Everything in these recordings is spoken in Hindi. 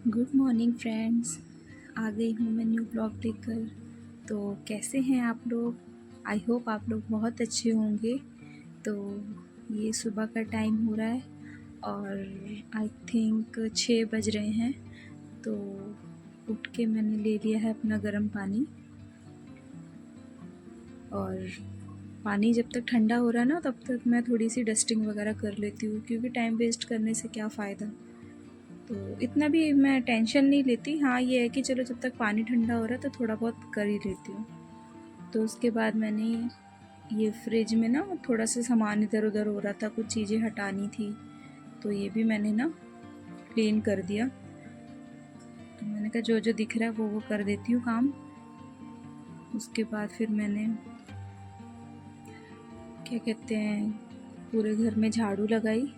Good morning friends. आ गई हूँ मैं न्यू ब्लॉग लेकर। तो कैसे हैं आप लोग? आई होप आप लोग बहुत अच्छे होंगे। तो ये सुबह का टाइम हो रहा है और आई थिंक 6 बज रहे हैं। तो उठ के मैंने ले लिया है अपना गर्म पानी, और पानी जब तक ठंडा हो रहा है ना तब तक मैं थोड़ी सी डस्टिंग वगैरह कर लेती हूँ, क्योंकि टाइम वेस्ट करने से क्या फ़ायदा। तो इतना भी मैं टेंशन नहीं लेती। हाँ, ये है कि चलो जब तक पानी ठंडा हो रहा है तो थोड़ा बहुत कर ही लेती हूँ। तो उसके बाद मैंने ये फ्रिज में ना थोड़ा सा सामान इधर उधर हो रहा था, कुछ चीज़ें हटानी थी, तो ये भी मैंने ना क्लीन कर दिया। तो मैंने कहा जो जो दिख रहा है वो कर देती हूँ काम। उसके बाद फिर मैंने क्या कहते हैं, पूरे घर में झाड़ू लगाई।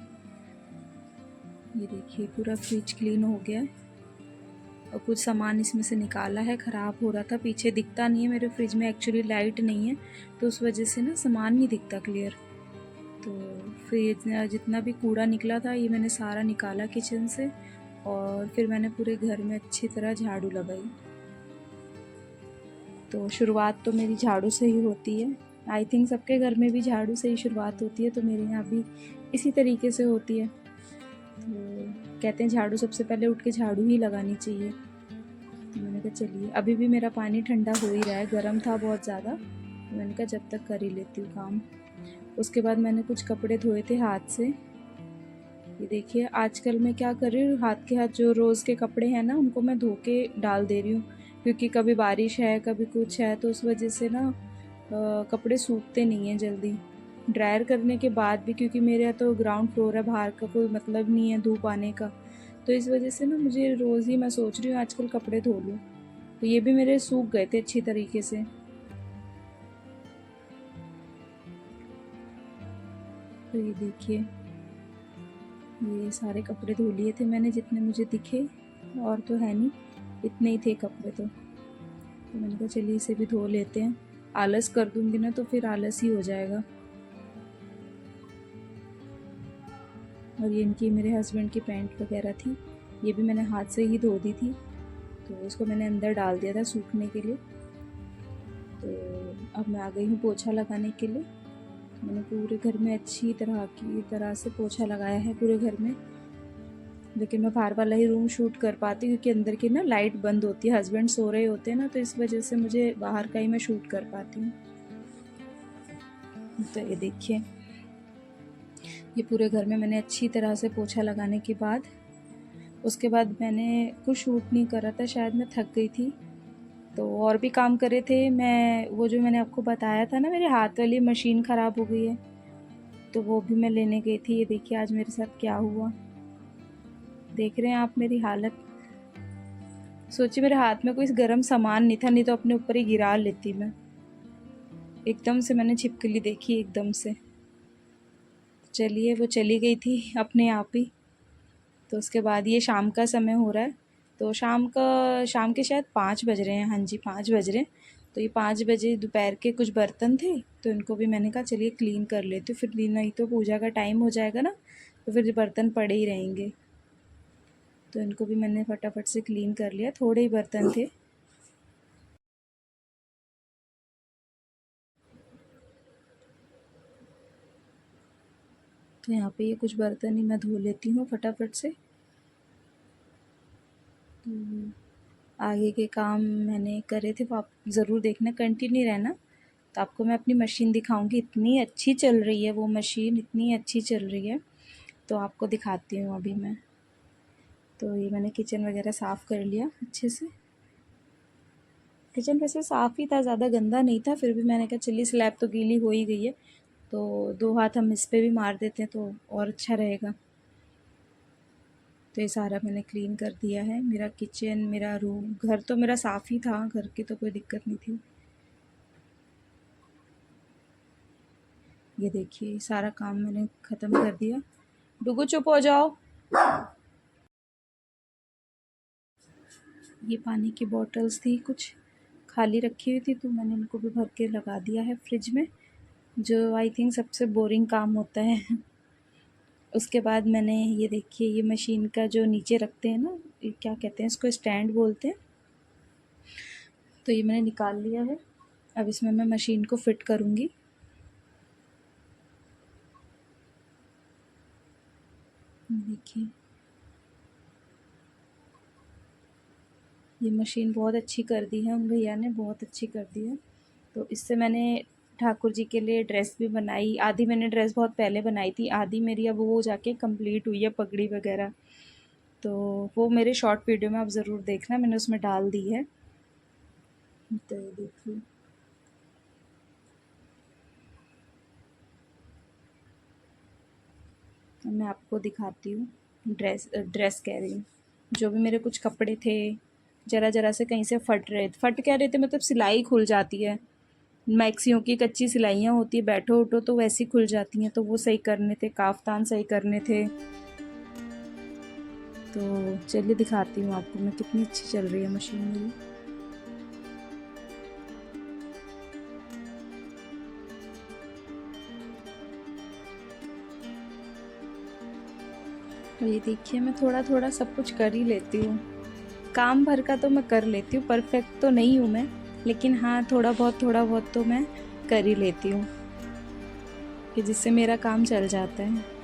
ये देखिए पूरा फ्रिज क्लीन हो गया है। और कुछ सामान इसमें से निकाला है, ख़राब हो रहा था, पीछे दिखता नहीं है मेरे फ्रिज में, एक्चुअली लाइट नहीं है तो उस वजह से ना सामान नहीं दिखता क्लियर। तो फिर जितना भी कूड़ा निकला था ये मैंने सारा निकाला किचन से, और फिर मैंने पूरे घर में अच्छी तरह झाड़ू लगाई। तो शुरुआत तो मेरी झाड़ू से ही होती है। आई थिंक सबके घर में भी झाड़ू से ही शुरुआत होती है, तो मेरे यहाँ भी इसी तरीके से होती है। तो कहते हैं झाड़ू सबसे पहले उठ के झाड़ू ही लगानी चाहिए। तो मैंने कहा चलिए, अभी भी मेरा पानी ठंडा हो ही रहा है, गर्म था बहुत ज़्यादा, तो मैंने कहा जब तक कर ही लेती हूँ काम। उसके बाद मैंने कुछ कपड़े धोए थे हाथ से। ये देखिए आजकल मैं क्या कर रही हूँ, हाथ के हाथ जो रोज़ के कपड़े हैं ना उनको मैं धो के डाल दे रही हूँ, क्योंकि कभी बारिश है कभी कुछ है, तो उस वजह से ना कपड़े सूखते नहीं हैं जल्दी। ड्रायर करने के बाद भी, क्योंकि मेरे यहाँ तो ग्राउंड फ्लोर है, बाहर का कोई मतलब नहीं है धूप आने का, तो इस वजह से ना मुझे रोज़ ही मैं सोच रही हूँ आजकल कपड़े धो लूँ। तो ये भी मेरे सूख गए थे अच्छी तरीके से। तो ये देखिए, ये सारे कपड़े धो लिए थे मैंने जितने मुझे दिखे, और तो है नहीं, इतने ही थे कपड़े। तो मैंने कहा चलिए इसे भी धो लेते हैं, आलस कर दूंगी ना तो फिर आलस ही हो जाएगा। और ये इनकी, मेरे हस्बैंड की पैंट वगैरह थी, ये भी मैंने हाथ से ही धो दी थी, तो इसको मैंने अंदर डाल दिया था सूखने के लिए। तो अब मैं आ गई हूँ पोछा लगाने के लिए। मैंने पूरे घर में अच्छी तरह से पोछा लगाया है पूरे घर में, लेकिन मैं बाहर वाला ही रूम शूट कर पाती हूँ क्योंकि अंदर की ना लाइट बंद होती है, हस्बैंड सो रहे होते हैं ना, तो इस वजह से मुझे बाहर का ही मैं शूट कर पाती हूँ। तो ये देखिए, ये पूरे घर में मैंने अच्छी तरह से पोछा लगाने के बाद, उसके बाद मैंने कुछ शूट नहीं करा था, शायद मैं थक गई थी, तो और भी काम करे थे मैं। वो जो मैंने आपको बताया था ना, मेरे हाथ वाली मशीन ख़राब हो गई है, तो वो भी मैं लेने गई थी। ये देखिए आज मेरे साथ क्या हुआ, देख रहे हैं आप मेरी हालत। सोचिए मेरे हाथ में कोई गर्म सामान नहीं था, नहीं तो अपने ऊपर ही गिरा लेती मैं। एकदम से मैंने छिपकली देखी एकदम से। चलिए वो चली गई थी अपने आप ही। तो उसके बाद ये शाम का समय हो रहा है, तो शाम के शायद 5 बज रहे हैं, हाँ जी 5 बज रहे हैं। तो ये 5 बजे दोपहर के कुछ बर्तन थे, तो इनको भी मैंने कहा चलिए क्लीन कर लेते, फिर नहीं तो पूजा का टाइम हो जाएगा ना, तो फिर बर्तन पड़े ही रहेंगे। तो इनको भी मैंने फटाफट से क्लीन कर लिया, थोड़े ही बर्तन थे। तो यहाँ पे ये कुछ बर्तन ही मैं धो लेती हूँ फटाफट से। आगे के काम मैंने करे थे वो आप ज़रूर देखना, कंटिन्यू रहना। तो आपको मैं अपनी मशीन दिखाऊंगी, इतनी अच्छी चल रही है वो मशीन, इतनी अच्छी चल रही है, तो आपको दिखाती हूँ अभी मैं। तो ये मैंने किचन वगैरह साफ़ कर लिया अच्छे से। किचन वैसे साफ़ ही था, ज़्यादा गंदा नहीं था, फिर भी मैंने कहा चलिए स्लैब तो गीली हो ही गई है, तो 2 हाथ हम इस पे भी मार देते हैं तो और अच्छा रहेगा। तो ये सारा मैंने क्लीन कर दिया है, मेरा किचन, मेरा रूम, घर तो मेरा साफ़ ही था, घर की तो कोई दिक्कत नहीं थी। ये देखिए सारा काम मैंने ख़त्म कर दिया। डुगु चुप हो जाओ। ये पानी की बॉटल्स थी कुछ खाली रखी हुई थी, तो मैंने इनको भी भर के लगा दिया है फ्रिज में, जो आई थिंक सबसे बोरिंग काम होता है। उसके बाद मैंने ये देखिए, ये मशीन का जो नीचे रखते हैं ना, ये क्या कहते हैं इसको, स्टैंड बोलते हैं, तो ये मैंने निकाल लिया है। अब इसमें मैं मशीन को फिट करूँगी। देखिए, ये मशीन बहुत अच्छी कर दी है, उन भैया ने बहुत अच्छी कर दी है। तो इससे मैंने ठाकुर जी के लिए ड्रेस भी बनाई। आधी मैंने ड्रेस बहुत पहले बनाई थी, आधी मेरी अब वो जाके कंप्लीट हुई है, पगड़ी वगैरह। तो वो मेरे शॉर्ट वीडियो में आप ज़रूर देखना, मैंने उसमें डाल दी है। तो ये देखिए, मैं आपको दिखाती हूँ। ड्रेस कह रही हूँ, जो भी मेरे कुछ कपड़े थे, ज़रा ज़रा से कहीं से फट कह रहे थे, मतलब सिलाई खुल जाती है। मैक्सियों की कच्ची सिलाइयाँ होती है, बैठो उठो तो वैसी खुल जाती हैं, तो वो सही करने थे, काफ्तान सही करने थे। तो चलिए दिखाती हूँ आपको मैं, कितनी अच्छी चल रही है मशीन मेरी। तो ये देखिए, मैं थोड़ा थोड़ा सब कुछ कर ही लेती हूँ। काम भर का तो मैं कर लेती हूँ, परफेक्ट तो नहीं हूँ मैं, लेकिन हाँ थोड़ा बहुत तो मैं कर ही लेती हूँ, कि जिससे मेरा काम चल जाता है।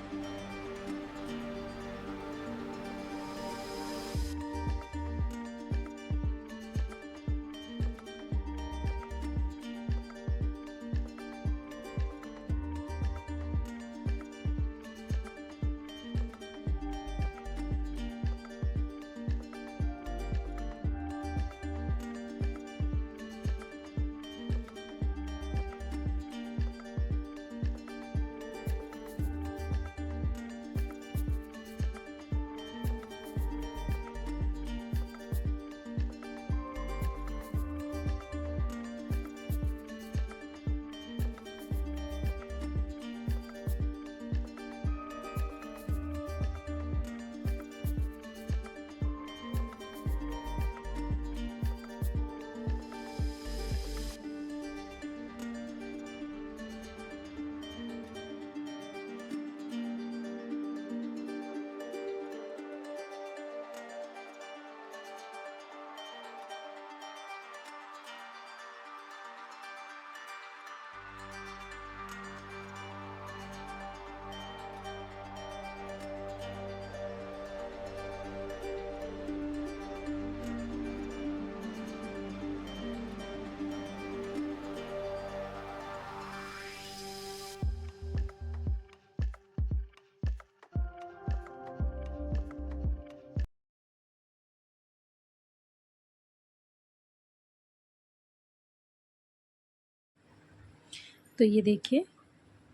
तो ये देखिए,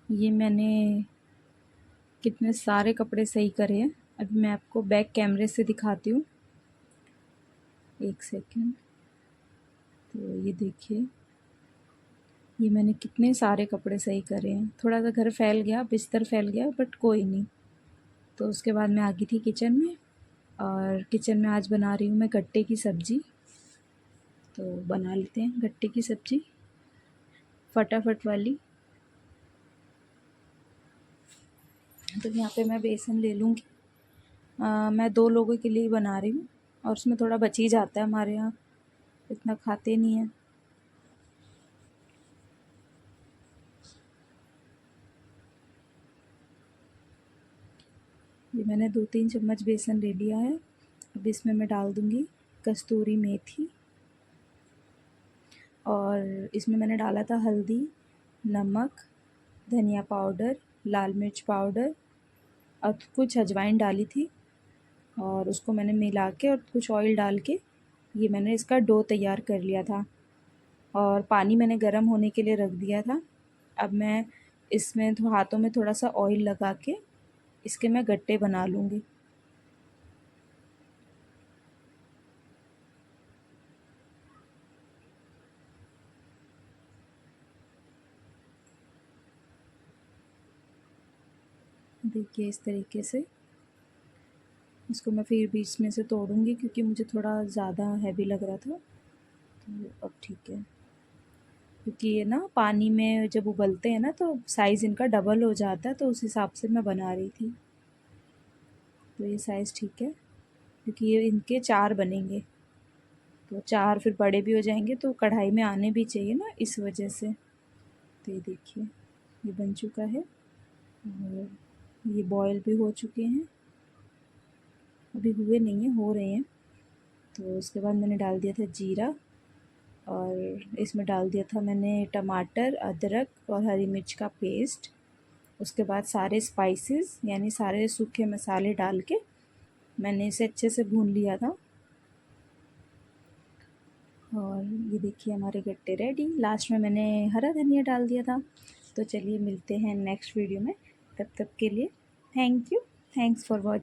ये मैंने कितने सारे कपड़े सही करे हैं। अभी मैं आपको बैक कैमरे से दिखाती हूँ, एक सेकेंड। तो ये देखिए, ये मैंने कितने सारे कपड़े सही करे हैं। थोड़ा सा घर फैल गया, बिस्तर फैल गया, बट कोई नहीं। तो उसके बाद मैं आ गई थी किचन में, और किचन में आज बना रही हूँ मैं गट्टे की सब्ज़ी। तो बना लेते हैं गट्टे की सब्ज़ी फटाफट वाली। तो यहाँ पे मैं बेसन ले लूँगी। मैं 2 लोगों के लिए बना रही हूँ, और उसमें थोड़ा बच ही जाता है, हमारे यहाँ इतना खाते नहीं हैं। ये मैंने 2-3 चम्मच बेसन ले लिया है। अब इसमें मैं डाल दूँगी कस्तूरी मेथी, और इसमें मैंने डाला था हल्दी, नमक, धनिया पाउडर, लाल मिर्च पाउडर, और कुछ अजवाइन डाली थी, और उसको मैंने मिला के और कुछ ऑयल डाल के ये मैंने इसका डो तैयार कर लिया था, और पानी मैंने गर्म होने के लिए रख दिया था। अब मैं इसमें हाथों में थोड़ा सा ऑयल लगा के इसके मैं गट्टे बना लूँगी। देखिए, इस तरीके से इसको मैं फिर बीच में से तोड़ूँगी, क्योंकि मुझे थोड़ा ज़्यादा हैवी लग रहा था। तो अब ठीक है, क्योंकि ये ना पानी में जब उबलते हैं ना, तो साइज़ इनका डबल हो जाता है, तो उस हिसाब से मैं बना रही थी। तो ये साइज़ ठीक है, क्योंकि ये इनके 4 बनेंगे, तो 4 फिर बड़े भी हो जाएंगे तो कढ़ाई में आने भी चाहिए ना, इस वजह से। तो ये देखिए ये बन चुका है और ये बॉयल भी हो चुके हैं, अभी हुए नहीं हैं, हो रहे हैं। तो उसके बाद मैंने डाल दिया था जीरा, और इसमें डाल दिया था मैंने टमाटर, अदरक और हरी मिर्च का पेस्ट। उसके बाद सारे स्पाइसेस यानी सारे सूखे मसाले डाल के मैंने इसे अच्छे से भून लिया था। और ये देखिए हमारे गट्टे रेडी। लास्ट में मैंने हरा धनिया डाल दिया था। तो चलिए मिलते हैं नेक्स्ट वीडियो में, तब तक के लिए thank you, thanks for watching.